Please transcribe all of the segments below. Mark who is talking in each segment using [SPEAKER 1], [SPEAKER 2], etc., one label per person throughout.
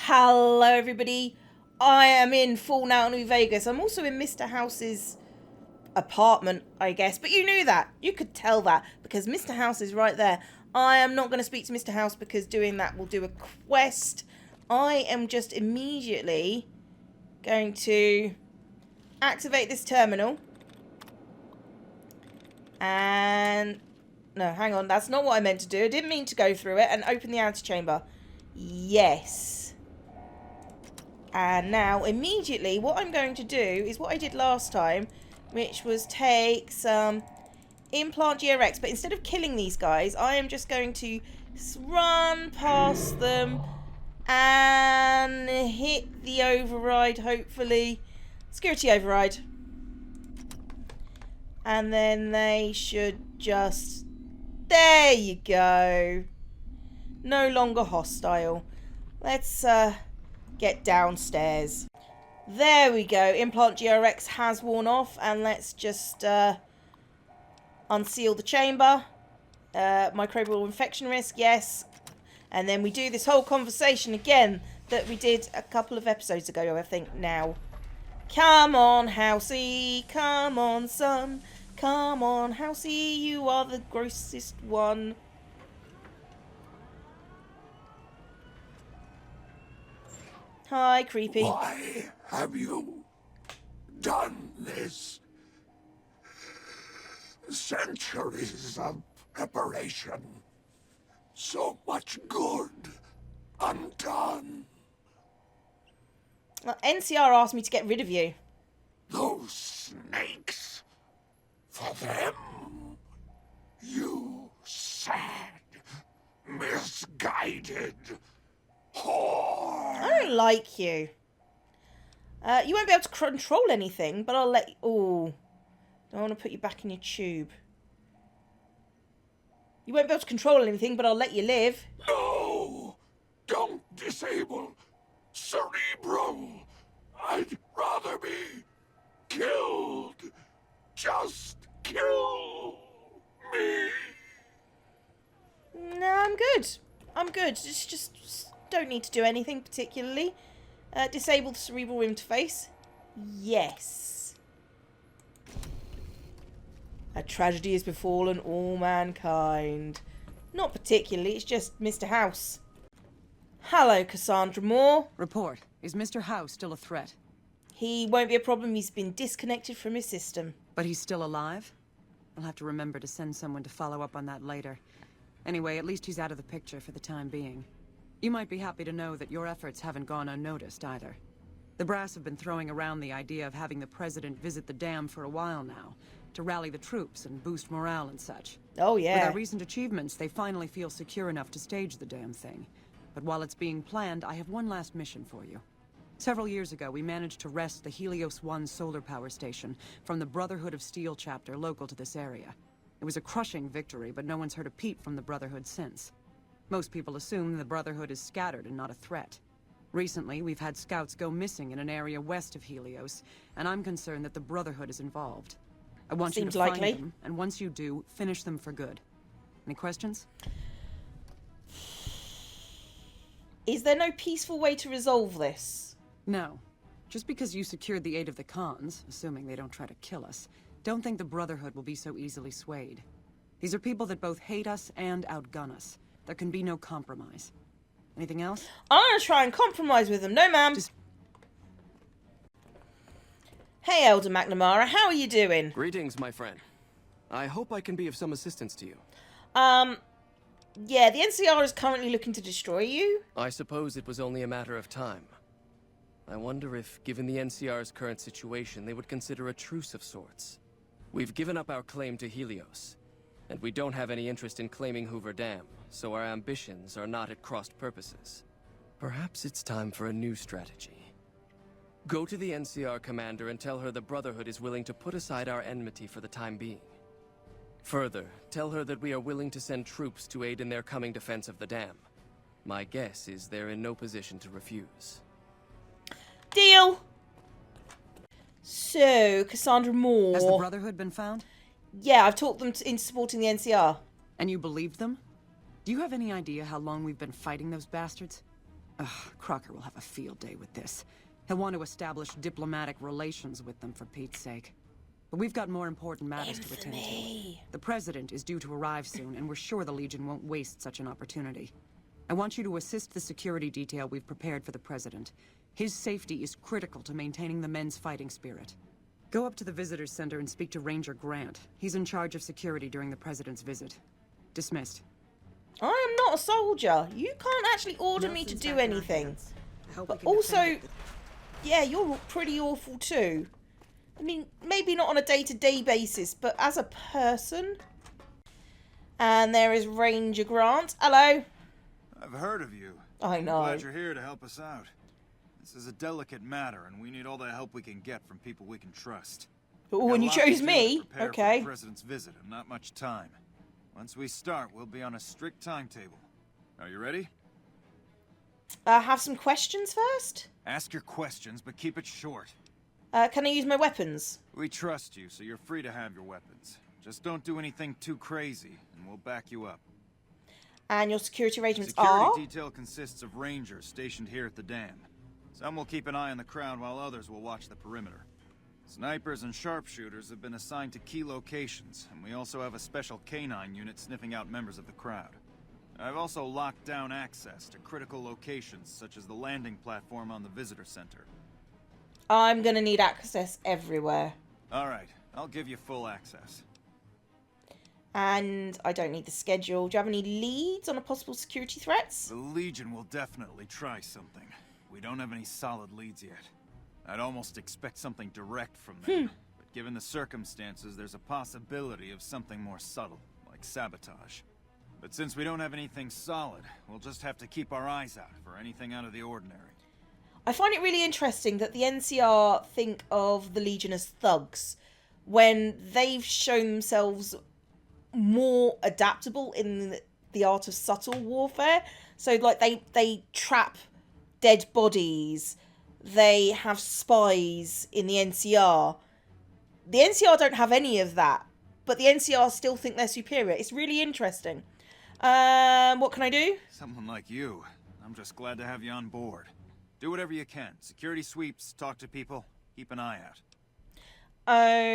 [SPEAKER 1] Hello everybody, I am in Fallout New Vegas. I'm also in Mr. House's apartment, I guess, but you knew that. You could tell that because Mr. House is right there. I am not going to speak to Mr. House because doing that will do a quest. I am just immediately going to activate this terminal. And no, hang on, that's not what I meant to do. I didn't mean to go through it and open the antechamber. Yes. And now, immediately, what I'm going to do is what I did last time, which was take some implant GRX. But instead of killing these guys, I am just going to run past them and hit the override, hopefully. Security override. And then they should just... There you go. No longer hostile. Let's get downstairs. There we go. Implant GRX has worn off, and let's just unseal the chamber. Microbial infection risk, yes. And then we do this whole conversation again that we did a couple of episodes ago, I think now. Come on, Housey. Come on, son. Come on, Housey. You are the grossest one. Hi, creepy.
[SPEAKER 2] Why have you done this? Centuries of preparation. So much good undone.
[SPEAKER 1] Well, NCR asked me to get rid of you.
[SPEAKER 2] Those snakes. For them, you sad, misguided whore.
[SPEAKER 1] I don't like you. You won't be able to control anything, but I'll let you... Ooh. Don't want to put you back in your tube. You won't be able to control anything, but I'll let you live.
[SPEAKER 2] No! Don't disable Cerebro! I'd rather be killed. Just kill me.
[SPEAKER 1] No, I'm good. I'm good. Just don't need to do anything particularly. Disable the cerebral interface. Yes. A tragedy has befallen all mankind. Not particularly, it's just Mr. House. Hello, Cassandra Moore.
[SPEAKER 3] Report. Is Mr. House still a threat?
[SPEAKER 1] He won't be a problem. He's been disconnected from his system.
[SPEAKER 3] But he's still alive? I'll have to remember to send someone to follow up on that later. Anyway, at least he's out of the picture for the time being. You might be happy to know that your efforts haven't gone unnoticed either. The brass have been throwing around the idea of having the president visit the dam for a while now, to rally the troops and boost morale and such.
[SPEAKER 1] Oh, yeah.
[SPEAKER 3] With our recent achievements, they finally feel secure enough to stage the damn thing. But while it's being planned, I have one last mission for you. Several years ago, we managed to wrest the Helios 1 solar power station from the Brotherhood of Steel chapter local to this area. It was a crushing victory, but no one's heard a peep from the Brotherhood since. Most people assume the Brotherhood is scattered and not a threat. Recently, we've had scouts go missing in an area west of Helios, and I'm concerned that the Brotherhood is involved. I want you to find them, and once you do, finish them for good. Any questions?
[SPEAKER 1] Is there no peaceful way to resolve this?
[SPEAKER 3] No. Just because you secured the aid of the Khans, assuming they don't try to kill us, don't think the Brotherhood will be so easily swayed. These are people that both hate us and outgun us. There can be no compromise. Anything else?
[SPEAKER 1] I'm gonna try and compromise with them. No, ma'am. Hey, Elder McNamara, how are you doing?
[SPEAKER 4] Greetings, my friend. I hope I can be of some assistance to you.
[SPEAKER 1] Yeah, the NCR is currently looking to destroy you.
[SPEAKER 4] I suppose it was only a matter of time. I wonder if, given the NCR's current situation, they would consider a truce of sorts. We've given up our claim to Helios, and we don't have any interest in claiming Hoover Dam, so our ambitions are not at crossed purposes. Perhaps it's time for a new strategy. Go to the NCR commander and tell her the Brotherhood is willing to put aside our enmity for the time being. Further, tell her that we are willing to send troops to aid in their coming defense of the dam. My guess is they're in no position to refuse.
[SPEAKER 1] Deal! So, Cassandra Moore...
[SPEAKER 3] Has the Brotherhood been found?
[SPEAKER 1] Yeah, I've talked them into supporting the NCR.
[SPEAKER 3] And you believed them? Do you have any idea how long we've been fighting those bastards? Ugh, Crocker will have a field day with this. He'll want to establish diplomatic relations with them, for Pete's sake. But we've got more important matters to attend to. The President is due to arrive soon, and we're sure the Legion won't waste such an opportunity. I want you to assist the security detail we've prepared for the President. His safety is critical to maintaining the men's fighting spirit. Go up to the Visitors Center and speak to Ranger Grant. He's in charge of security during the President's visit. Dismissed.
[SPEAKER 1] I am not a soldier. You can't actually order me to do anything. But also, yeah, you're pretty awful too. I mean, maybe not on a day-to-day basis, but as a person. And there is Ranger Grant. Hello.
[SPEAKER 5] I've heard of you.
[SPEAKER 1] I know.
[SPEAKER 5] I'm glad you're here to help us out. This is a delicate matter, and we need all the help we can get from people we can trust.
[SPEAKER 1] Oh, and you chose me? Okay.
[SPEAKER 5] For the President's visit, and not much time. Once we start, we'll be on a strict timetable. Are you ready?
[SPEAKER 1] Have some questions first?
[SPEAKER 5] Ask your questions, but keep it short.
[SPEAKER 1] Can I use my weapons?
[SPEAKER 5] We trust you, so you're free to have your weapons. Just don't do anything too crazy, and we'll back you up.
[SPEAKER 1] And your security arrangements
[SPEAKER 5] Security
[SPEAKER 1] are?
[SPEAKER 5] detail consists of rangers stationed here at the dam. Some will keep an eye on the crowd while others will watch the perimeter. Snipers and sharpshooters have been assigned to key locations, and we also have a special canine unit sniffing out members of the crowd. I've also locked down access to critical locations, such as the landing platform on the visitor center.
[SPEAKER 1] I'm gonna need access everywhere.
[SPEAKER 5] Alright, I'll give you full access.
[SPEAKER 1] And I don't need the schedule. Do you have any leads on a possible security threats?
[SPEAKER 5] The Legion will definitely try something. We don't have any solid leads yet. I'd almost expect something direct from them. But given the circumstances, there's a possibility of something more subtle, like sabotage. But since we don't have anything solid, we'll just have to keep our eyes out for anything out of the ordinary.
[SPEAKER 1] I find it really interesting that the NCR think of the Legion as thugs when they've shown themselves more adaptable in the art of subtle warfare. So, like, they trap dead bodies. They have spies in the NCR. The NCR don't have any of that, but the NCR still think they're superior. It's really interesting. What can I do?
[SPEAKER 5] Someone like you. I'm just glad to have you on board. Do whatever you can. Security sweeps, talk to people, keep an eye out.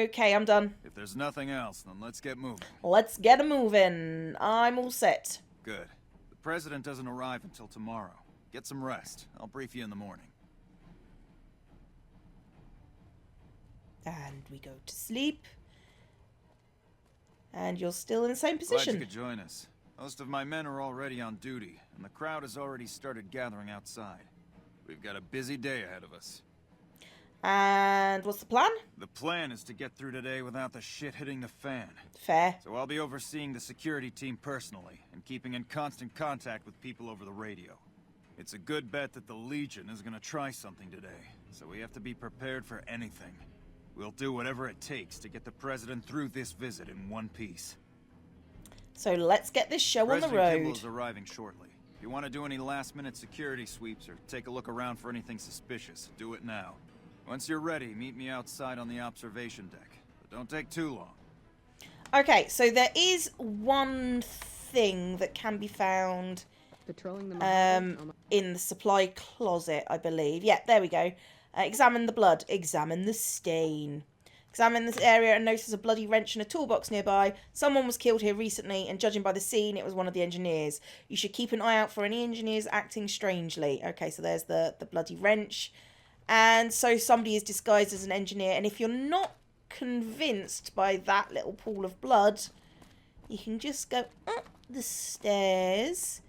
[SPEAKER 1] Okay, I'm done.
[SPEAKER 5] If there's nothing else, then let's get moving.
[SPEAKER 1] Let's get a moving. I'm all set.
[SPEAKER 5] Good. The President doesn't arrive until tomorrow. Get some rest. I'll brief you in the morning.
[SPEAKER 1] And we go to sleep. And you're still in the same
[SPEAKER 5] Glad
[SPEAKER 1] position.
[SPEAKER 5] you could join us. Most of my men are already on duty, and the crowd has already started gathering outside. We've got a busy day ahead of us.
[SPEAKER 1] And what's the plan?
[SPEAKER 5] The plan is to get through today without the shit hitting the fan.
[SPEAKER 1] Fair.
[SPEAKER 5] So I'll be overseeing the security team personally, and keeping in constant contact with people over the radio. It's a good bet that the Legion is gonna try something today, so we have to be prepared for anything. We'll do whatever it takes to get the President through this visit in one piece.
[SPEAKER 1] So let's get this show on the
[SPEAKER 5] President Kimball
[SPEAKER 1] road.
[SPEAKER 5] is arriving shortly. If you want to do any last-minute security sweeps or take a look around for anything suspicious, do it now. Once you're ready, meet me outside on the observation deck. But don't take too long.
[SPEAKER 1] Okay, so there is one thing that can be found
[SPEAKER 3] Patrolling the
[SPEAKER 1] in the supply closet, I believe. Yeah, there we go. Examine the blood. Examine the stain. Examine this area and notice a bloody wrench and a toolbox nearby. Someone was killed here recently, and judging by the scene, it was one of the engineers. You should keep an eye out for any engineers acting strangely. Okay, so there's the bloody wrench. And so somebody is disguised as an engineer, and if you're not convinced by that little pool of blood, you can just go up the stairs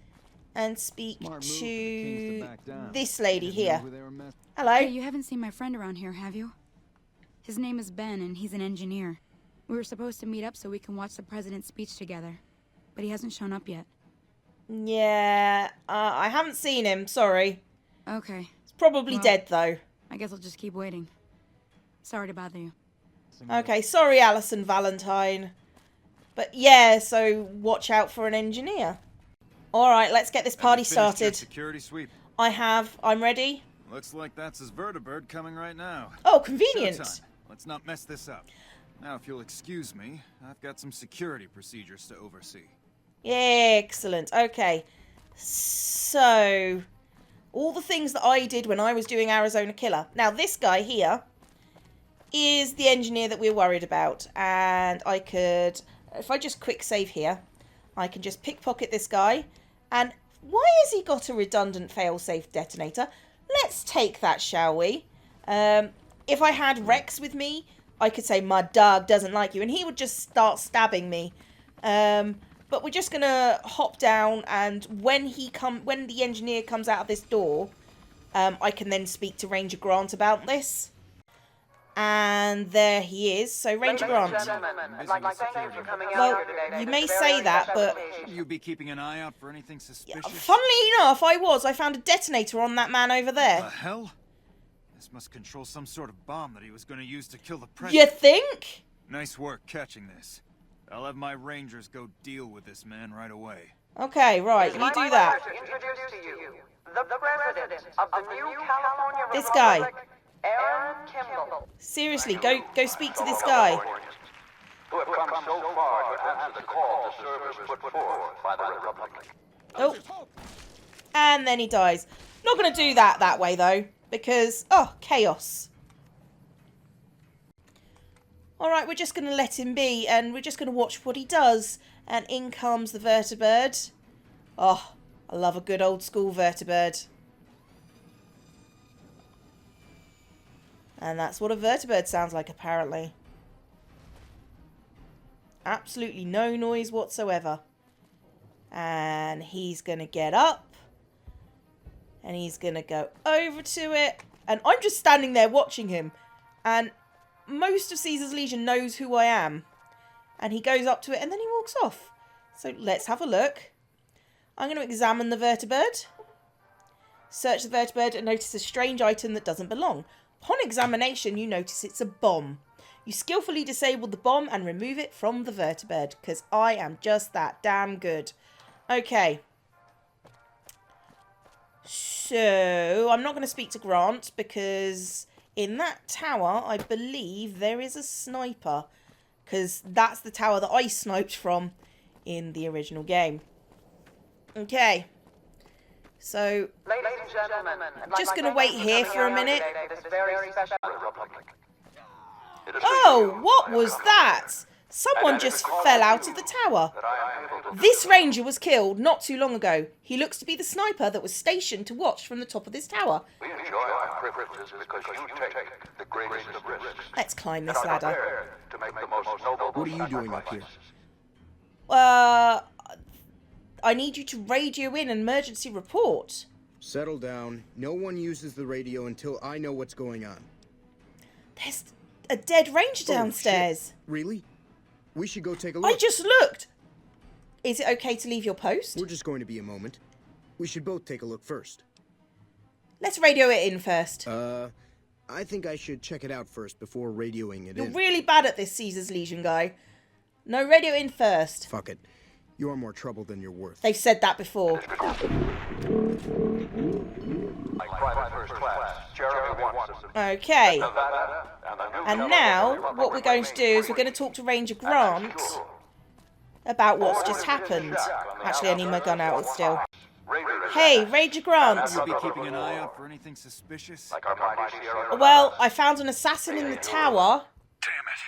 [SPEAKER 1] and speak to this lady here. Hello.
[SPEAKER 6] Hey, you haven't seen my friend around here, have you? His name is Ben, and he's an engineer. We were supposed to meet up so we can watch the president's speech together, but he hasn't shown up yet.
[SPEAKER 1] Yeah, I haven't seen him, sorry.
[SPEAKER 6] Okay.
[SPEAKER 1] He's probably
[SPEAKER 6] Well-
[SPEAKER 1] dead, though.
[SPEAKER 6] I guess I'll just keep waiting. Sorry to bother you.
[SPEAKER 1] Okay, sorry, Alison Valentine. But yeah, so watch out for an engineer. Alright, let's get this party
[SPEAKER 5] Have you finished your
[SPEAKER 1] started.
[SPEAKER 5] security sweep.
[SPEAKER 1] I have. I'm ready.
[SPEAKER 5] Looks like that's his vertibird coming right now.
[SPEAKER 1] Oh, convenient.
[SPEAKER 5] Showtime. Let's not mess this up. Now, if you'll excuse me, I've got some security procedures to oversee.
[SPEAKER 1] Excellent. Okay. So, All the things that I did when I was doing Arizona Killer. Now, this guy here is the engineer that we're worried about. And I could, if I just quick save here, I can just pickpocket this guy. And why has he got a redundant failsafe detonator? Let's take that, shall we? If I had Rex with me, I could say, my dog doesn't like you. And he would just start stabbing me. But we're just going to hop down. And when the engineer comes out of this door, I can then speak to Ranger Grant about this. And there he is. So, Ranger Grant. Well, you may say that, but...
[SPEAKER 5] You be keeping an eye out for anything suspicious?
[SPEAKER 1] Funnily enough, I found a detonator on that man over there.
[SPEAKER 5] The hell? This must control some sort of bomb that he was going to use to kill the president.
[SPEAKER 1] You think?
[SPEAKER 5] Nice work catching this. I'll have my rangers go deal with this man right away.
[SPEAKER 1] Okay, right, you do that.
[SPEAKER 7] Introduce to you the president of the new California
[SPEAKER 1] This guy.
[SPEAKER 7] Republic, Aaron Kimball.
[SPEAKER 1] Seriously, go speak to this guy.
[SPEAKER 2] Who have come so far to answer the call to service put forth by the Republic.
[SPEAKER 1] Oh. And then he dies. Not going to do that way, though. Because, chaos. Alright, we're just going to let him be. And we're just going to watch what he does. And in comes the vertibird. Oh, I love a good old school vertibird. And that's what a vertibird sounds like, apparently. Absolutely no noise whatsoever. And he's going to get up. And he's going to go over to it. And I'm just standing there watching him. And most of Caesar's Legion knows who I am. And he goes up to it and then he walks off. So let's have a look. I'm going to examine the vertibird. Search the vertibird and notice a strange item that doesn't belong. Upon examination, you notice it's a bomb. You skillfully disable the bomb and remove it from the vertibird, because I am just that damn good. Okay. So, I'm not going to speak to Grant, because in that tower, I believe there is a sniper. Because that's the tower that I sniped from in the original game. Okay. So,
[SPEAKER 7] Ladies and gentlemen,
[SPEAKER 1] just going to wait here for a minute.
[SPEAKER 7] This very special
[SPEAKER 1] Oh, what was that? Someone just fell out of the tower. This ranger was killed not too long ago. He looks to be the sniper that was stationed to watch from the top of this tower.
[SPEAKER 2] We enjoy our privileges because you take the greatest of risks.
[SPEAKER 1] Let's climb this ladder.
[SPEAKER 2] To make the most noble
[SPEAKER 8] What are you doing up here?
[SPEAKER 1] I need you to radio in an emergency report.
[SPEAKER 8] Settle down. No one uses the radio until I know what's going on.
[SPEAKER 1] There's a dead ranger downstairs.
[SPEAKER 8] Oh, shit. Really? We should go take a look.
[SPEAKER 1] I just looked. Is it okay to leave your post?
[SPEAKER 8] We're just going to be a moment. We should both take a look first.
[SPEAKER 1] Let's radio it in first.
[SPEAKER 8] I think I should check it out first before radioing it
[SPEAKER 1] You're
[SPEAKER 8] in.
[SPEAKER 1] really bad at this, Caesar's Legion guy. No, radio in first.
[SPEAKER 8] Fuck it. You're more trouble than you're worth.
[SPEAKER 1] They've said that before.
[SPEAKER 2] like private first class. Jeremy Watson.
[SPEAKER 1] Okay.
[SPEAKER 2] Nevada and the new
[SPEAKER 1] And now, what we're going to do is we're going to talk to Ranger Grant about what's just happened. Actually, I need my gun out still. Hey, Ranger Grant.
[SPEAKER 5] You'll be keeping an eye out for anything suspicious?
[SPEAKER 2] Like our mighty Sierra.
[SPEAKER 1] Well, I found an assassin in the tower.
[SPEAKER 9] Damn it.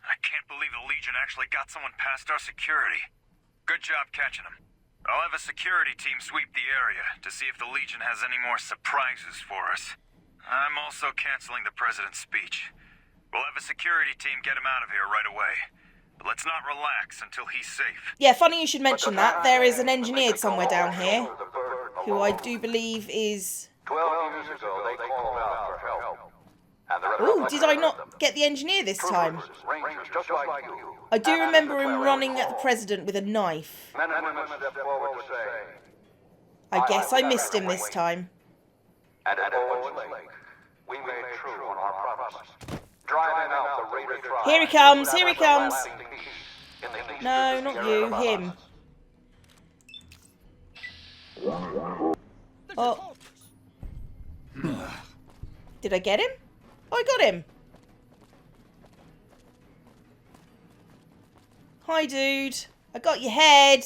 [SPEAKER 9] I can't believe the Legion actually got someone past our security. Good job catching him. I'll have a security team sweep the area to see if the Legion has any more surprises for us. I'm also canceling the president's speech. We'll have a security team get him out of here right away. But let's not relax until he's safe.
[SPEAKER 1] Yeah, funny you should mention that. There is an engineer somewhere down here who I do believe is...
[SPEAKER 2] 12 years ago, they called out for help. And the
[SPEAKER 1] Ooh, did I not get the engineer this time?
[SPEAKER 2] Rangers just like you.
[SPEAKER 1] I do remember him running at the president with a knife.
[SPEAKER 2] Men and women step forward to say,
[SPEAKER 1] I guess I missed him this time.
[SPEAKER 2] and at Owens Lake, we made true on our promise. Driving out the Raider tribe.
[SPEAKER 1] Here he comes, here he comes.
[SPEAKER 2] In the east
[SPEAKER 1] No,
[SPEAKER 2] of the
[SPEAKER 1] not
[SPEAKER 2] Sierra
[SPEAKER 1] you,
[SPEAKER 2] Nevadas.
[SPEAKER 1] him. Oh. Did I get him? Oh, I got him. Hi, dude. I got your head.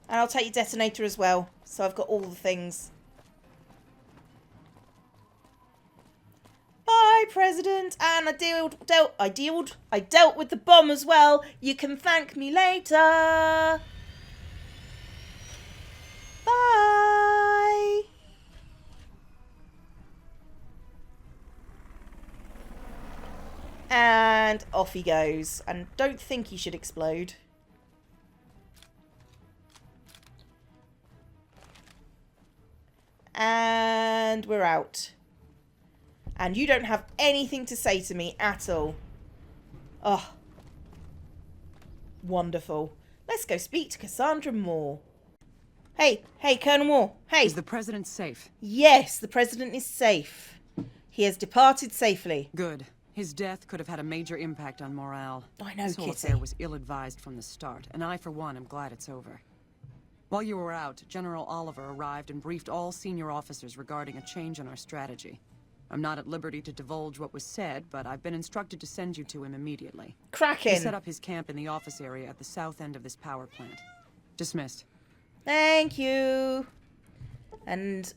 [SPEAKER 1] And I'll take your detonator as well. So I've got all the things. President, and I dealt with the bomb as well. You can thank me later. Bye. And off he goes. And don't think he should explode. And we're out. And you don't have anything to say to me at all. Oh. Wonderful. Let's go speak to Cassandra Moore. Hey, Colonel Moore. Hey.
[SPEAKER 3] Is the president safe?
[SPEAKER 1] Yes, the president is safe. He has departed safely.
[SPEAKER 3] Good. His death could have had a major impact on morale.
[SPEAKER 1] I know,
[SPEAKER 3] This whole
[SPEAKER 1] Kitty.
[SPEAKER 3] affair was ill-advised from the start, and I, for one, am glad it's over. While you were out, General Oliver arrived and briefed all senior officers regarding a change in our strategy. I'm not at liberty to divulge what was said, but I've been instructed to send you to him immediately.
[SPEAKER 1] Cracking.
[SPEAKER 3] He set up his camp in the office area at the south end of this power plant. Dismissed.
[SPEAKER 1] Thank you. And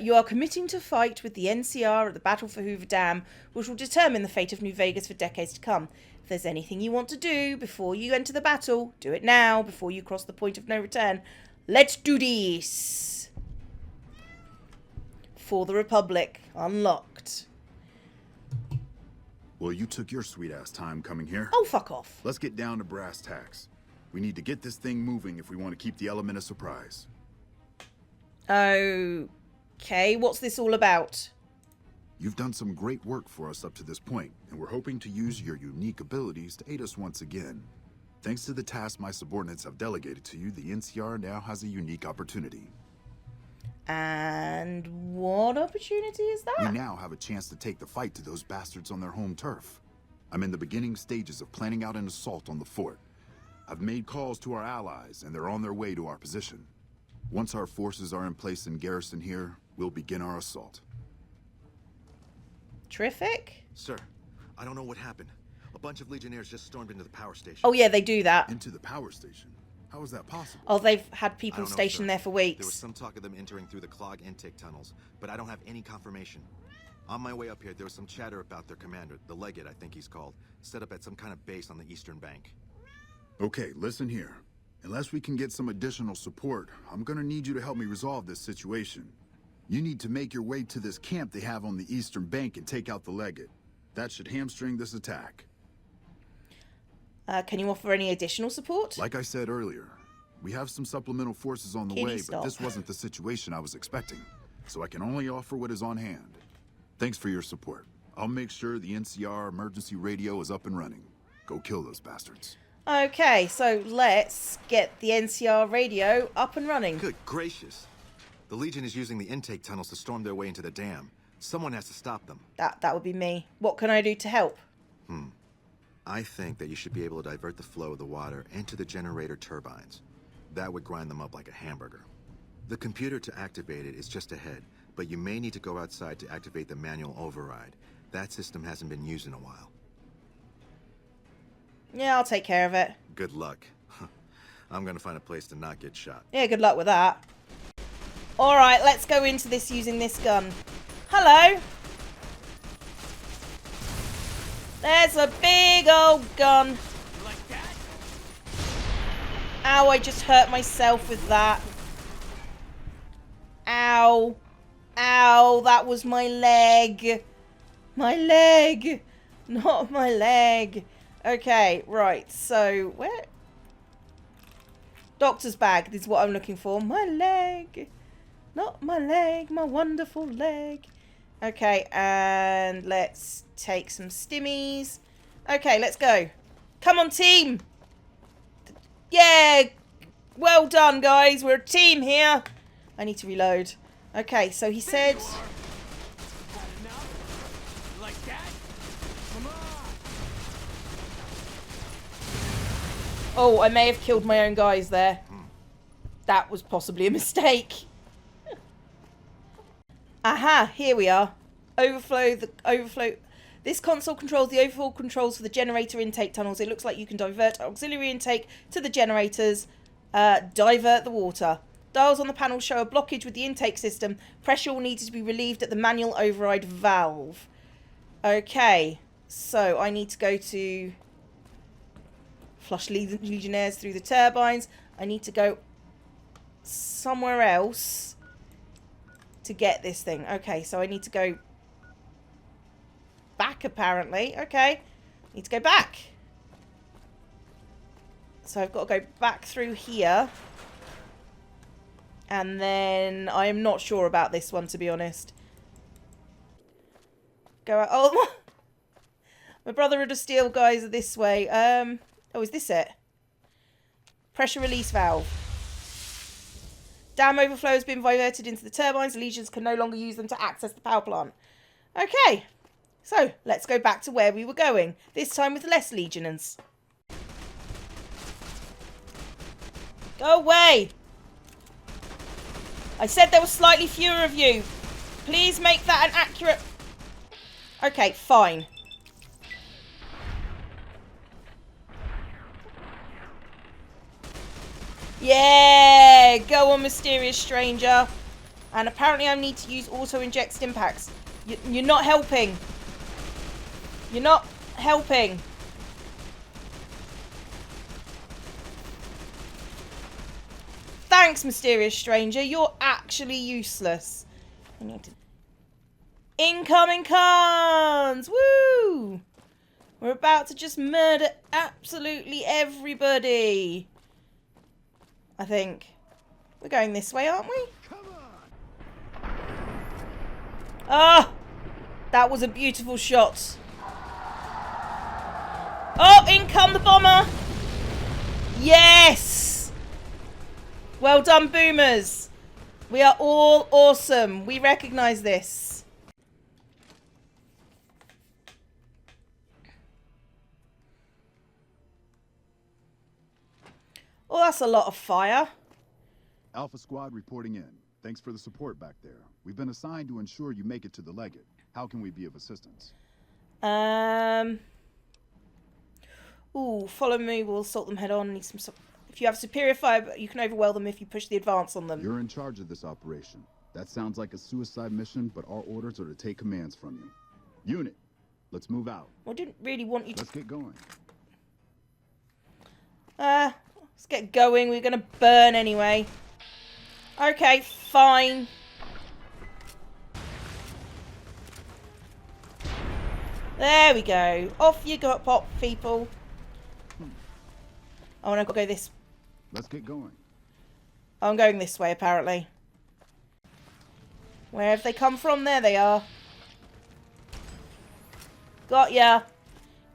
[SPEAKER 1] you are committing to fight with the NCR at the Battle for Hoover Dam, which will determine the fate of New Vegas for decades to come. If there's anything you want to do before you enter the battle, do it now, before you cross the point of no return. Let's do this. For the Republic. Unlocked.
[SPEAKER 10] Well, you took your sweet-ass time coming here.
[SPEAKER 1] Oh, fuck off.
[SPEAKER 10] Let's get down to brass tacks. We need to get this thing moving if we want to keep the element of surprise.
[SPEAKER 1] Okay, what's this all about?
[SPEAKER 10] You've done some great work for us up to this point, and we're hoping to use your unique abilities to aid us once again. Thanks to the task my subordinates have delegated to you, the NCR now has a unique opportunity.
[SPEAKER 1] And what opportunity is that?
[SPEAKER 10] We now have a chance to take the fight to those bastards on their home turf. I'm in the beginning stages of planning out an assault on the fort. I've made calls to our allies, and they're on their way to our position. Once our forces are in place in garrison here, we'll begin our assault.
[SPEAKER 1] Terrific.
[SPEAKER 11] Sir, I don't know what happened. A bunch of Legionnaires just stormed into the power station.
[SPEAKER 1] Oh yeah, they do that.
[SPEAKER 10] Into the power station? How is that possible?
[SPEAKER 1] Oh, they've had
[SPEAKER 11] I
[SPEAKER 1] people
[SPEAKER 11] don't know,
[SPEAKER 1] stationed
[SPEAKER 11] sir.
[SPEAKER 1] there for
[SPEAKER 11] There was
[SPEAKER 1] weeks.
[SPEAKER 11] some talk of them entering through the clog intake tunnels, but I don't have any confirmation. On my way up here, there was some chatter about their commander, the Legate I think he's called, set up at some kind of base on the eastern bank.
[SPEAKER 10] Okay, listen here. Unless we can get some additional support, I'm gonna need you to help me resolve this situation. You need to make your way to this camp they have on the eastern bank and take out the Legate. That should hamstring this attack.
[SPEAKER 1] Can you offer any additional support?
[SPEAKER 10] Like I said earlier, we have some supplemental forces on the
[SPEAKER 1] Kitty,
[SPEAKER 10] way,
[SPEAKER 1] stop.
[SPEAKER 10] but this wasn't the situation I was expecting. So I can only offer what is on hand. Thanks for your support. I'll make sure the NCR emergency radio is up and running. Go kill those bastards.
[SPEAKER 1] Okay, so let's get the NCR radio up and running.
[SPEAKER 11] Good gracious. The Legion is using the intake tunnels to storm their way into the dam. Someone has to stop them.
[SPEAKER 1] That would be me. What can I do to help?
[SPEAKER 11] I think that you should be able to divert the flow of the water into the generator turbines. That would grind them up like a hamburger. The computer to activate it is just ahead, but you may need to go outside to activate the manual override. That system hasn't been used in a while.
[SPEAKER 1] Yeah, I'll take care of it.
[SPEAKER 11] Good luck. I'm gonna find a place to not get shot.
[SPEAKER 1] Yeah, good luck with that. Alright, let's go into this using this gun. Hello! There's a big old gun. Ow, I just hurt myself with that. Ow. Ow, that was my leg. My leg. Not my leg. Okay, right, so, where? Doctor's bag is what I'm looking for. My leg. Not my leg, my wonderful leg. Okay, and let's take some stimmies. Okay, let's go. Come on, team. Yeah, well done, guys. We're a team here. I need to reload. Okay, so he said... Oh, I may have killed my own guys there. That was possibly a mistake. Aha, here we are. Overflow. This console controls the overall controls for the generator intake tunnels. It looks like you can divert auxiliary intake to the generators. Divert the water. Dials on the panel show a blockage with the intake system. Pressure will need to be relieved at the manual override valve. Okay, so I need to go to flush Legionnaires through the turbines. I need to go somewhere else to get this thing. Okay, so I need to go back apparently. Okay, need to go back. So I've got to go back through here. And then I am not sure about this one, to be honest. Go out. Oh, my Brotherhood of Steel guys are this way. Oh, is this it? Pressure release valve. Dam overflow has been diverted into the turbines. The Legions can no longer use them to access the power plant. Okay, so let's go back to where we were going. This time with less Legionnaires. Go away! I said there were slightly fewer of you. Please make that an accurate... Okay, fine. Yeah! Go on, mysterious stranger. And apparently I need to use auto-inject stimpaks. You're not helping. You're not helping. Thanks, mysterious stranger. You're actually useless. I need to... Incoming cons! Woo! We're about to just murder absolutely everybody. I think. We're going this way, aren't we? Ah! That was a beautiful shot. Oh, in come the bomber! Yes! Well done, boomers. We are all awesome. We recognise this. Oh, that's a lot of fire.
[SPEAKER 10] Alpha Squad reporting in. Thanks for the support back there. We've been assigned to ensure you make it to the Legate. How can we be of assistance? Ooh, follow me. We'll assault them head on. Need some. If you have superior fire, you can overwhelm them if you push the advance on them. You're in charge of this operation. That sounds like a suicide mission, but our orders are to take commands from you. Unit, let's move out.
[SPEAKER 1] I didn't really want you to...
[SPEAKER 10] Let's get going.
[SPEAKER 1] Let's get going. We're going to burn anyway. Okay, fine. There we go. Off you got pop, people. Oh, and I've got to go this...
[SPEAKER 10] Let's get going.
[SPEAKER 1] Oh, I'm going this way, apparently. Where have they come from? There they are. Got ya.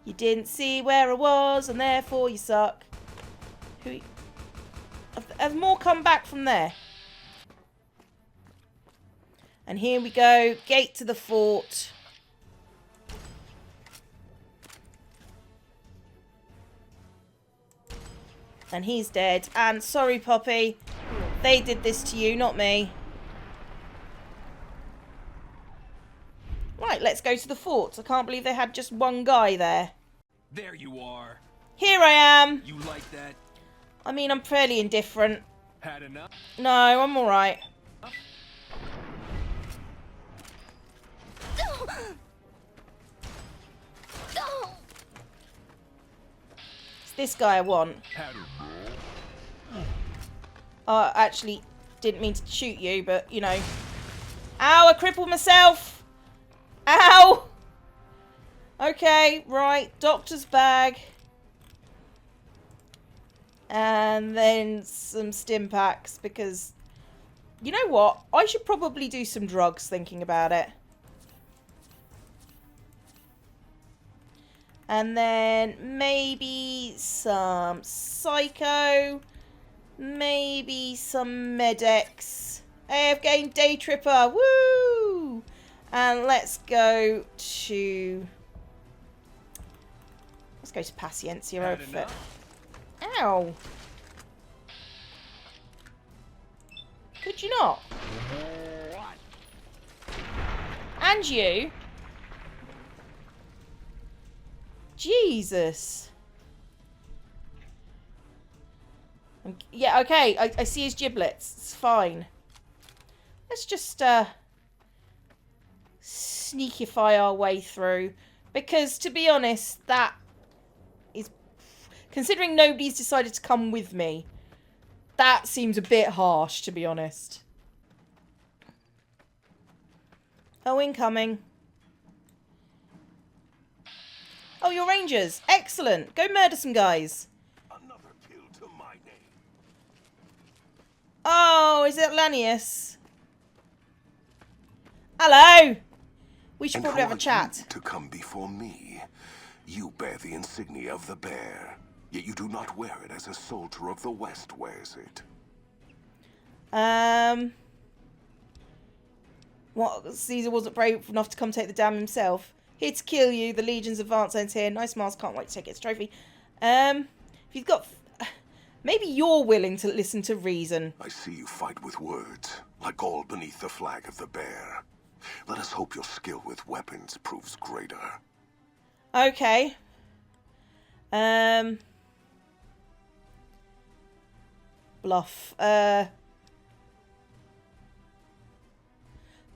[SPEAKER 1] You didn't see where I was, and therefore you suck. Who... Have more come back from there? And here we go. Gate to the fort. And he's dead. And sorry, Poppy. They did this to you, not me. Right, let's go to the fort. I can't believe they had just one guy there.
[SPEAKER 12] There you are.
[SPEAKER 1] Here I am.
[SPEAKER 12] You like that?
[SPEAKER 1] I mean, I'm fairly indifferent.
[SPEAKER 12] Had enough?
[SPEAKER 1] No, I'm alright. It's this guy I want. I actually didn't mean to shoot you, but, you know. Ow, I crippled myself. Ow. Okay, right. Doctor's bag. And then some stim packs, because... You know what? I should probably do some drugs, thinking about it. And then maybe some psycho. Maybe some Medex. Hey, I've gained Day Tripper. Woo! And let's go to... Let's go to Paciencia outfit. Ow. Could you not? And you? Jesus. Yeah, okay. I see his giblets. It's fine. Let's just, sneakify our way through. Because, to be honest, that is... Considering nobody's decided to come with me, that seems a bit harsh, to be honest. Oh, incoming. Oh, you're rangers. Excellent. Go murder some guys.
[SPEAKER 2] Another kill to my name.
[SPEAKER 1] Oh, is it Lanius? Hello. We should probably have a chat.
[SPEAKER 2] To come before me. You bear the insignia of the bear, yet you do not wear it as a soldier of the West wears it.
[SPEAKER 1] What? Caesar wasn't brave enough to come take the dam himself. Here to kill you. The Legion's advance ends here. Nice Mars, can't wait to take its trophy. If you've got... Maybe you're willing to listen to reason.
[SPEAKER 2] I see you fight with words, like all beneath the flag of the bear. Let us hope your skill with weapons proves greater.
[SPEAKER 1] Okay. Bluff.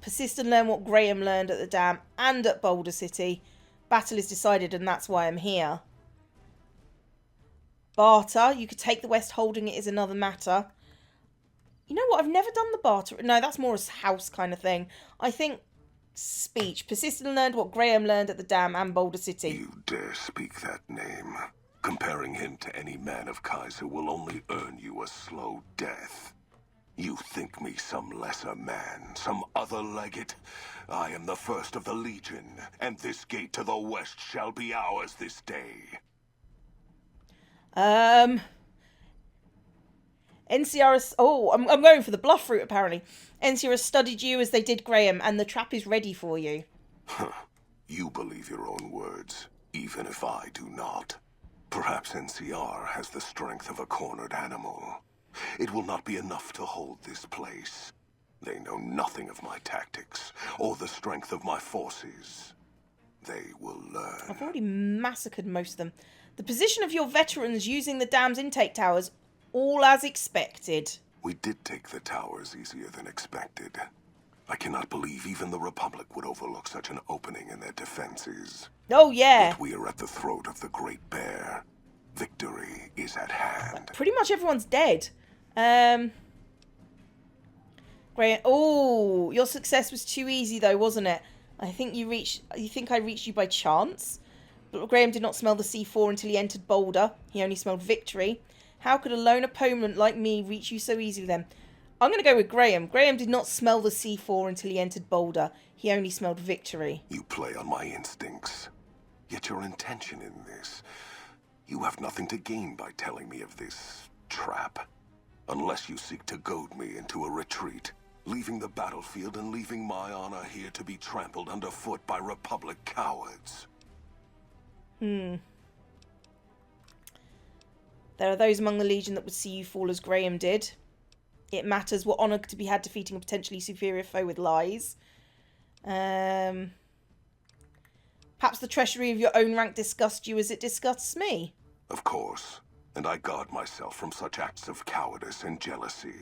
[SPEAKER 1] Persist and learn what Graham learned at the dam and at Boulder City. Battle is decided and that's why I'm here. Barter. You could take the West, holding it is another matter. You know what? I've never done the barter. No, that's more a house kind of thing. I think speech. Persist and learned what Graham learned at the dam and Boulder City.
[SPEAKER 2] You dare speak that name. Comparing him to any man of Kaiser will only earn you a slow death. You think me some lesser man, some other legate? I am the first of the Legion, and this gate to the west shall be ours this day.
[SPEAKER 1] NCR has... Oh, I'm going for the bluff route, apparently. NCR has studied you as they did Graham, and the trap is ready for you.
[SPEAKER 2] You believe your own words, even if I do not. Perhaps NCR has the strength of a cornered animal. It will not be enough to hold this place. They know nothing of my tactics, or the strength of my forces. They will learn.
[SPEAKER 1] I've already massacred most of them. The position of your veterans using the dam's intake towers, all as expected.
[SPEAKER 2] We did take the towers easier than expected. I cannot believe even the Republic would overlook such an opening in their defenses.
[SPEAKER 1] Oh, yeah.
[SPEAKER 2] Yet we are at the throat of the Great Bear. Victory is at hand.
[SPEAKER 1] Pretty much everyone's dead. Graham. Oh, your success was too easy though, wasn't it? I think you think I reached you by chance? But Graham did not smell the C4 until he entered Boulder. He only smelled victory. How could a lone opponent like me reach you so easily then? I'm going to go with Graham. Graham did not smell the C4 until he entered Boulder. He only smelled victory.
[SPEAKER 2] You play on my instincts. Yet your intention in this... You have nothing to gain by telling me of this trap. Unless you seek to goad me into a retreat, leaving the battlefield and leaving my honor here to be trampled underfoot by Republic cowards.
[SPEAKER 1] There are those among the Legion that would see you fall as Graham did. It matters what honor to be had defeating a potentially superior foe with lies. Perhaps the treachery of your own rank disgusts you as it disgusts me.
[SPEAKER 2] Of course, and I guard myself from such acts of cowardice and jealousy.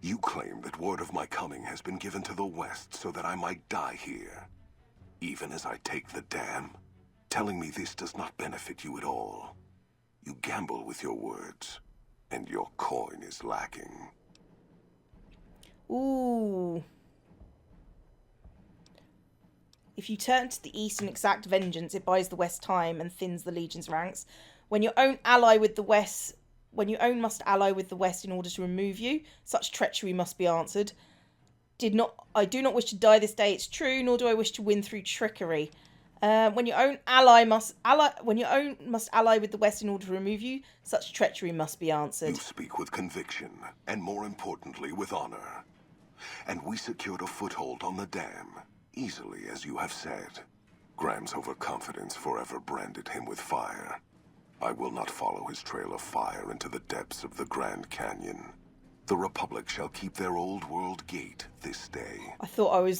[SPEAKER 2] You claim that word of my coming has been given to the West so that I might die here. Even as I take the dam, telling me this does not benefit you at all. You gamble with your words, and your coin is lacking.
[SPEAKER 1] Ooh. If you turn to the east and exact vengeance, it buys the West time and thins the Legion's ranks. When your own must ally with the West in order to remove you, such treachery must be answered. I do not wish to die this day, it's true, nor do I wish to win through trickery. When your own must ally with the West in order to remove you, such treachery must be answered.
[SPEAKER 2] You speak with conviction, and more importantly, with honor. And we secured a foothold on the dam, easily, as you have said. Graham's overconfidence forever branded him with fire. I will not follow his trail of fire into the depths of the Grand Canyon. The Republic shall keep their old world gate this day.
[SPEAKER 1] I thought I was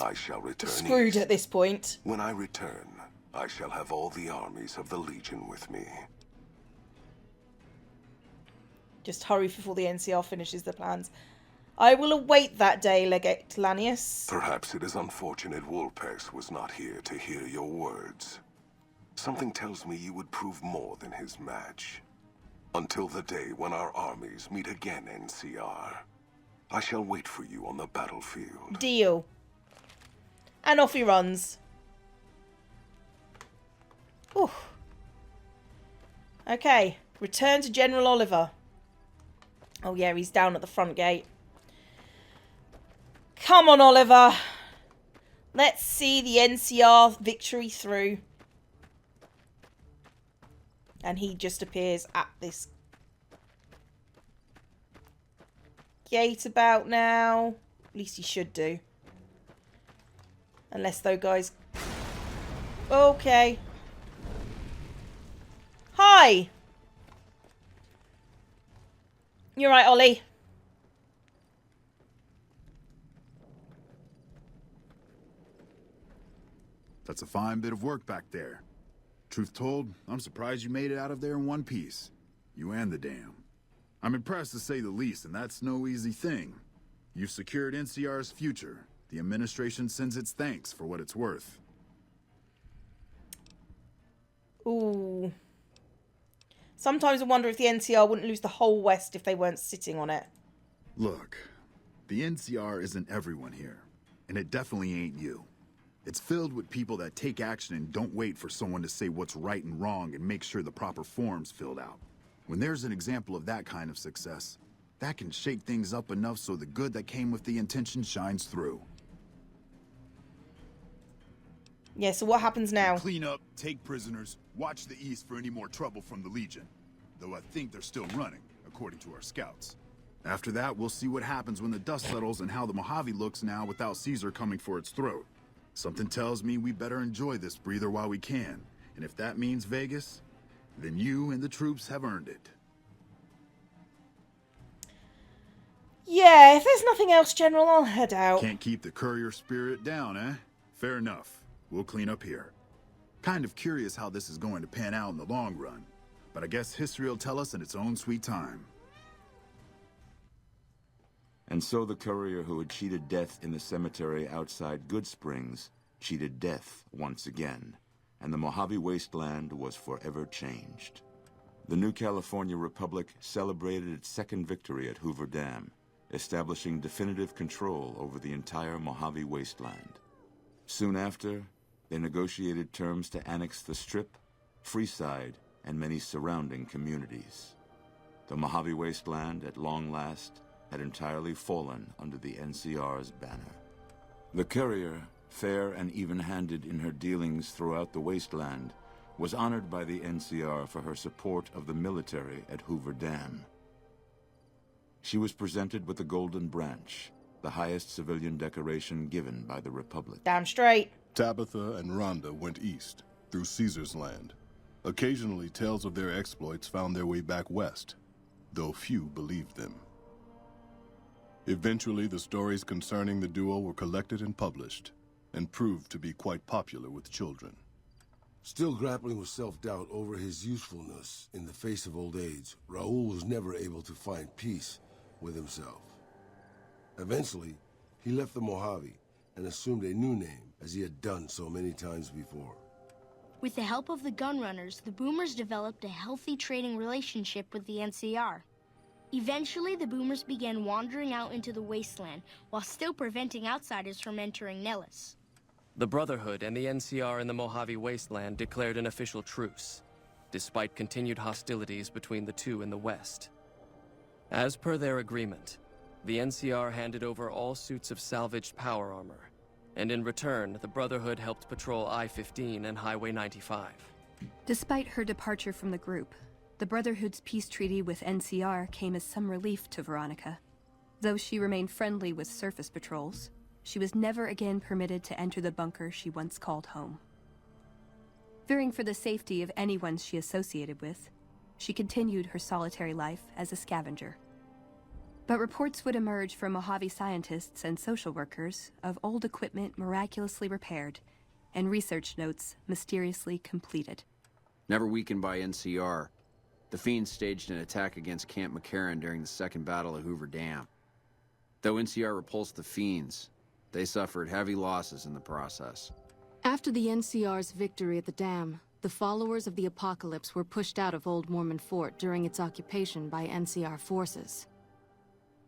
[SPEAKER 1] screwed
[SPEAKER 2] east.
[SPEAKER 1] At this point.
[SPEAKER 2] When I return, I shall have all the armies of the Legion with me.
[SPEAKER 1] Just hurry before the NCR finishes the plans. I will await that day, Legate Lanius.
[SPEAKER 2] Perhaps it is unfortunate Wolpex was not here to hear your words. Something tells me you would prove more than his match. Until the day when our armies meet again, NCR. I shall wait for you on the battlefield.
[SPEAKER 1] Deal. And off he runs. Ooh. Okay, return to General Oliver. Oh yeah, he's down at the front gate. Come on, Oliver. Let's see the NCR victory through. And he just appears at this gate about now. At least he should do. Unless those guys... Okay. Hi. You're right, Ollie.
[SPEAKER 10] That's a fine bit of work back there. Truth told, I'm surprised you made it out of there in one piece. You and the dam. I'm impressed to say the least, and that's no easy thing. You've secured NCR's future. The administration sends its thanks for what it's worth.
[SPEAKER 1] Ooh. Sometimes I wonder if the NCR wouldn't lose the whole West if they weren't sitting on it.
[SPEAKER 10] Look, the NCR isn't everyone here, and it definitely ain't you. It's filled with people that take action and don't wait for someone to say what's right and wrong and make sure the proper form's filled out. When there's an example of that kind of success, that can shake things up enough so the good that came with the intention shines through.
[SPEAKER 1] Yeah, so what happens now?
[SPEAKER 10] Clean up, take prisoners, watch the east for any more trouble from the Legion. Though I think they're still running, according to our scouts. After that, we'll see what happens when the dust settles and how the Mojave looks now without Caesar coming for its throat. Something tells me we better enjoy this breather while we can. And if that means Vegas, then you and the troops have earned it.
[SPEAKER 1] Yeah, if there's nothing else, General, I'll head out.
[SPEAKER 10] Can't keep the courier spirit down, eh? Fair enough. We'll clean up here. Kind of curious how this is going to pan out in the long run. But I guess history will tell us in its own sweet time.
[SPEAKER 13] And so the courier who had cheated death in the cemetery outside Good Springs cheated death once again, and the Mojave wasteland was forever changed. The new California Republic celebrated its second victory at Hoover Dam, establishing definitive control over the entire Mojave wasteland. Soon after, they negotiated terms to annex the Strip, Freeside, and many surrounding communities. The Mojave wasteland, at long last, had entirely fallen under the NCR's banner. The courier, fair and even-handed in her dealings throughout the wasteland, was honored by the NCR for her support of the military at Hoover Dam. She was presented with the Golden Branch, the highest civilian decoration given by the Republic.
[SPEAKER 1] Damn straight.
[SPEAKER 14] Tabitha and Rhonda went east, through Caesar's land. Occasionally, tales of their exploits found their way back west, though few believed them. Eventually, the stories concerning the duo were collected and published, and proved to be quite popular with children.
[SPEAKER 15] Still grappling with self-doubt over his usefulness in the face of old age, Raul was never able to find peace with himself. Eventually, he left the Mojave and assumed a new name, as he had done so many times before.
[SPEAKER 16] With the help of the Gunrunners, the Boomers developed a healthy trading relationship with the NCR. Eventually, the Boomers began wandering out into the wasteland, while still preventing outsiders from entering Nellis.
[SPEAKER 4] The Brotherhood and the NCR in the Mojave Wasteland declared an official truce, despite continued hostilities between the two in the West. As per their agreement, the NCR handed over all suits of salvaged power armor, and in return, the Brotherhood helped patrol I-15 and Highway 95.
[SPEAKER 17] Despite her departure from the group, the Brotherhood's peace treaty with NCR came as some relief to Veronica. Though she remained friendly with surface patrols, she was never again permitted to enter the bunker she once called home. Fearing for the safety of anyone she associated with, she continued her solitary life as a scavenger. But reports would emerge from Mojave scientists and social workers of old equipment miraculously repaired and research notes mysteriously completed.
[SPEAKER 18] Never weakened by NCR, the Fiends staged an attack against Camp McCarran during the Second Battle of Hoover Dam. Though NCR repulsed the Fiends, they suffered heavy losses in the process.
[SPEAKER 19] After the NCR's victory at the dam, the followers of the Apocalypse were pushed out of Old Mormon Fort during its occupation by NCR forces.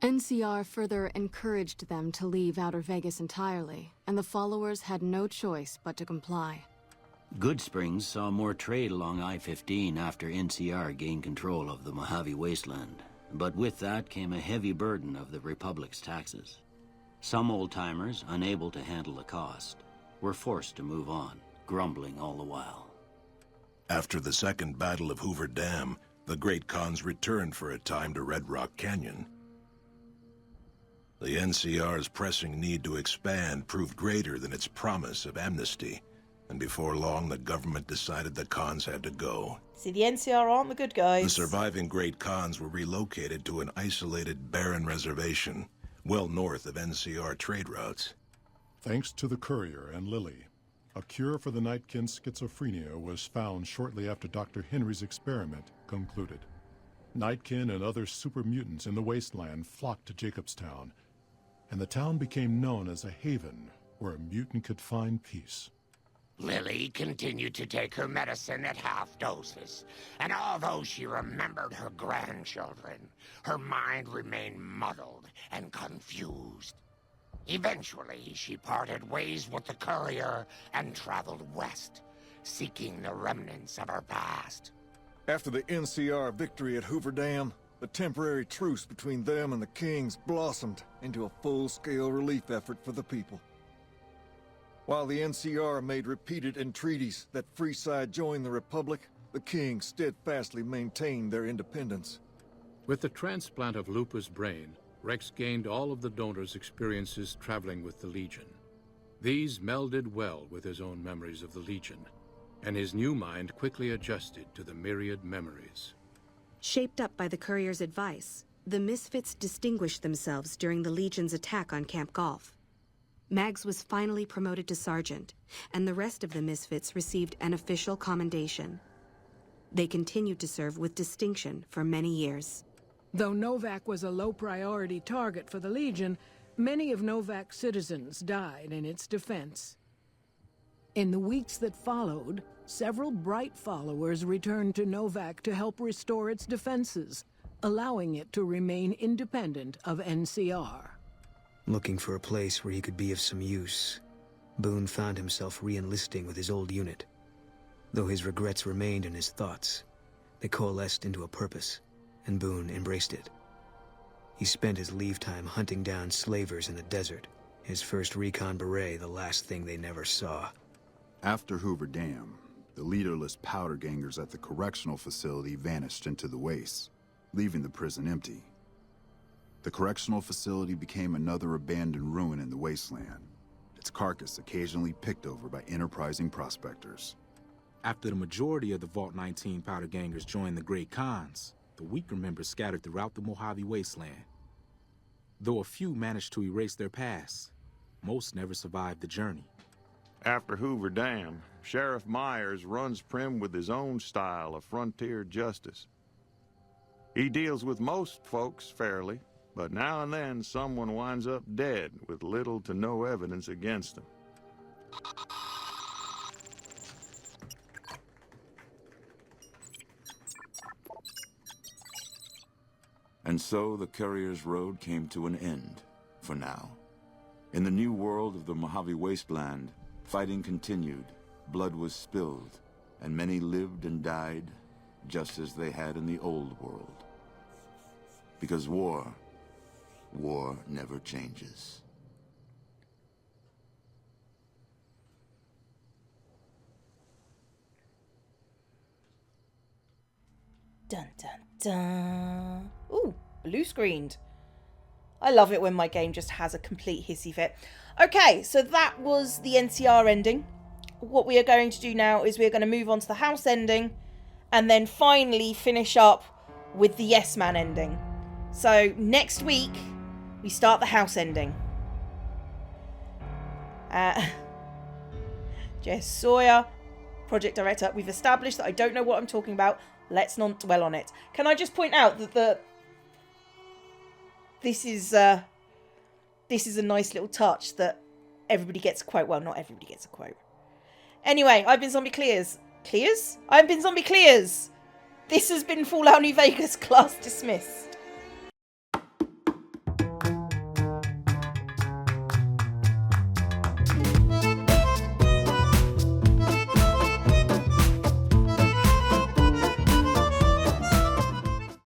[SPEAKER 19] NCR further encouraged them to leave Outer Vegas entirely, and the followers had no choice but to comply.
[SPEAKER 20] Goodsprings saw more trade along I-15 after NCR gained control of the Mojave Wasteland. But with that came a heavy burden of the Republic's taxes. Some old-timers, unable to handle the cost, were forced to move on, grumbling all the while.
[SPEAKER 21] After the Second Battle of Hoover Dam, the Great Khans returned for a time to Red Rock Canyon. The NCR's pressing need to expand proved greater than its promise of amnesty, and before long the government decided the Khans had to go.
[SPEAKER 1] See, the NCR aren't the good guys.
[SPEAKER 21] The surviving Great Khans were relocated to an isolated, barren reservation, well north of NCR trade routes.
[SPEAKER 22] Thanks to the Courier and Lily, a cure for the Nightkin's schizophrenia was found shortly after Dr. Henry's experiment concluded. Nightkin and other super mutants in the wasteland flocked to Jacobstown, and the town became known as a haven where a mutant could find peace.
[SPEAKER 23] Lily continued to take her medicine at half doses, and although she remembered her grandchildren, her mind remained muddled and confused. Eventually, she parted ways with the Courier and traveled west, seeking the remnants of her past.
[SPEAKER 24] After the NCR victory at Hoover Dam, the temporary truce between them and the Kings blossomed into a full-scale relief effort for the people. While the NCR made repeated entreaties that Freeside join the Republic, the Kings steadfastly maintained their independence.
[SPEAKER 25] With the transplant of Lupa's brain, Rex gained all of the donor's experiences traveling with the Legion. These melded well with his own memories of the Legion, and his new mind quickly adjusted to the myriad memories.
[SPEAKER 26] Shaped up by the Courier's advice, the Misfits distinguished themselves during the Legion's attack on Camp Golf. Mags was finally promoted to sergeant, and the rest of the Misfits received an official commendation. They continued to serve with distinction for many years.
[SPEAKER 27] Though Novak was a low-priority target for the Legion, many of Novak's citizens died in its defense. In the weeks that followed, several bright followers returned to Novak to help restore its defenses, allowing it to remain independent of NCR.
[SPEAKER 28] Looking for a place where he could be of some use, Boone found himself re-enlisting with his old unit. Though his regrets remained in his thoughts, they coalesced into a purpose, and Boone embraced it. He spent his leave time hunting down slavers in the desert, his first recon beret the last thing they never saw.
[SPEAKER 10] After Hoover Dam, the leaderless powder gangers at the correctional facility vanished into the wastes, leaving the prison empty. The correctional facility became another abandoned ruin in the wasteland, its carcass occasionally picked over by enterprising prospectors.
[SPEAKER 29] After the majority of the Vault 19 powder gangers joined the Great Khans, the weaker members scattered throughout the Mojave Wasteland. Though a few managed to erase their past, most never survived the journey.
[SPEAKER 30] After Hoover Dam, Sheriff Myers runs Prim with his own style of frontier justice. He deals with most folks fairly, but now and then someone winds up dead with little to no evidence against them.
[SPEAKER 13] And so the Courier's road came to an end, for now. In the new world of the Mojave Wasteland, fighting continued, blood was spilled, and many lived and died just as they had in the old world. Because war never changes.
[SPEAKER 1] Dun dun dun. Ooh, blue screened. I love it when my game just has a complete hissy fit. Okay, so that was the NCR ending. What we are going to do now is we're going to move on to the house ending and then finally finish up with the Yes Man ending. So next week, we start the house ending. Jess Sawyer, project director. We've established that I don't know what I'm talking about. Let's not dwell on it. Can I just point out that this is this is a nice little touch that everybody gets a quote. Well, not everybody gets a quote. Anyway, I've been Zombie Clears. Clears? I've been Zombie Clears. This has been Fallout New Vegas. Class dismissed.